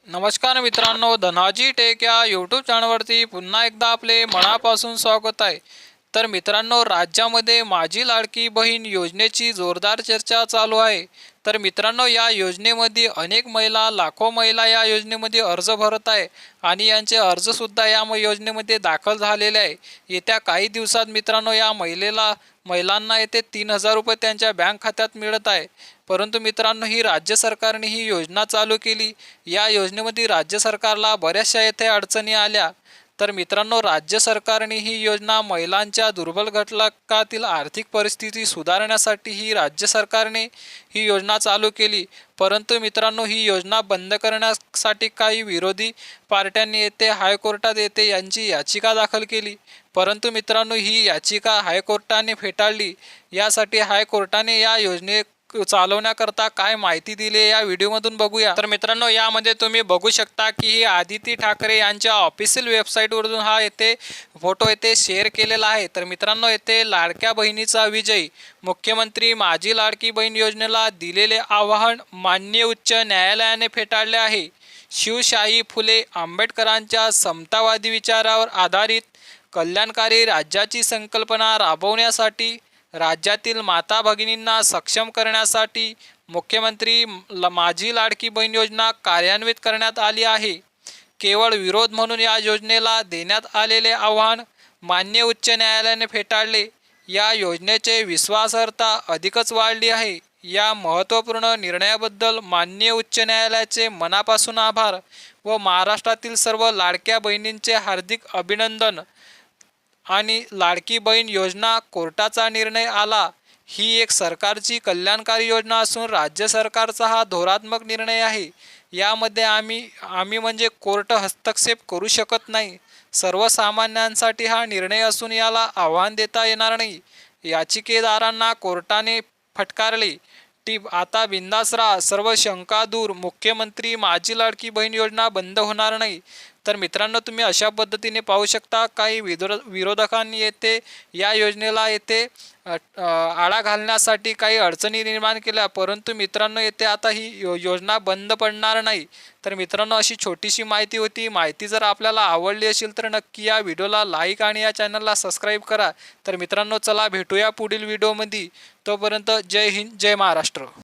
नमस्कार मित्रांनो, धनाजी टेक या यूट्यूब चॅनलवरती पुन्हा एकदा आपले मनापासून स्वागत आहे। तर मित्रांनो, राज्यामध्ये माझी लाडकी बहीण योजनेची जोरदार चर्चा चालू आहे। तर मित्रांनो, या योजनेमध्ये अनेक महिला, लाखो महिला या योजनेमध्ये अर्ज भरत आहे आणि यांचे अर्जसुद्धा या योजनेमध्ये दाखल झालेले आहे। येत्या काही दिवसात मित्रांनो, या महिलांना येथे 3,000 रुपये त्यांच्या बँक खात्यात मिळत आहे। परंतु मित्रांनो, ही राज्य सरकारने ही योजना चालू केली। या योजनेमध्ये राज्य सरकारला बऱ्याचशा येथे अडचणी आल्या। तर मित्रांनो, राज्य सरकारने ही योजना महिलांच्या दुर्बल घटकातील आर्थिक परिस्थिती सुधारण्यासाठी ही राज्य सरकारने ही योजना चालू केली। परंतु मित्रांनो, ही योजना बंद करण्यासाठी काही विरोधी पार्ट्यांनी येथे हायकोर्टात येथे यांची याचिका दाखल केली। परंतु मित्रांनो, ही याचिका हायकोर्टाने फेटाळली। यासाठी हायकोर्टाने या योजने चालवण्याकरता काय माहिती दिली या व्हिडिओमधून बघूया। तर मित्रांनो, यामध्ये तुम्ही बघू शकता की ही आदिती ठाकरे यांच्या ऑफिशियल वेबसाईटवरून हा येथे फोटो येथे शेअर केलेला आहे। तर मित्रांनो, येथे लाडक्या बहिणीचा विजय, मुख्यमंत्री माझी लाडकी बहीण योजनेला दिलेले आवाहन माननीय उच्च न्यायालयाने फेटाळले आहे। शिवशाही फुले आंबेडकरांच्या समतावादी विचारावर आधारित कल्याणकारी राज्याची संकल्पना राबवण्यासाठी राज्यातील माता भगिनींना सक्षम करण्यासाठी मुख्यमंत्री माझी लाडकी बहीण योजना कार्यान्वित करण्यात आली आहे। केवळ विरोध म्हणून या योजनेला देण्यात आलेले आव्हान मान्य उच्च न्यायालयाने फेटाळले। या योजनेचे विश्वासार्हता अधिकच वाढली आहे। या महत्त्वपूर्ण निर्णयाबद्दल माननीय उच्च न्यायालयाचे मनापासून आभार व महाराष्ट्रातील सर्व लाडक्या बहिणींचे हार्दिक अभिनंदन। आणि लाडकी बहीण योजना कोर्टाचा निर्णय आला। ही एक सरकारची कल्याणकारी योजना असून राज्य सरकारचा हा धोरणात्मक निर्णय आहे। यामध्ये आम्ही म्हणजे कोर्ट हस्तक्षेप करू शकत नाही। सर्वसामान्यांसाठी हा निर्णय असून याला आव्हान देता येणार नाही। याचिकेदारांना कोर्टाने फटकारले। टीप आता बिंदास राहा, सर्व शंका दूर, मुख्यमंत्री माझी लाडकी बहीण योजना बंद होणार नाही। तर मित्रांनो, तुम्ही अशा पद्धतीने पाहू शकता काही विरोधकांनी येथे या योजनेला येथे आळा घालण्यासाठी काही अडचणी निर्माण केल्या। परंतु मित्रांनो, येथे आता ही योजना बंद पडणार नाही। तर मित्रांनो, अशी छोटीशी माहिती होती। माहिती जर आपल्याला आवडली असेल तर नक्की या व्हिडिओला लाईक आणि या चॅनलला सबस्क्राईब करा। तर मित्रांनो, चला भेटूया पुढील व्हिडिओमध्ये। तोपर्यंत जय हिंद, जय महाराष्ट्र।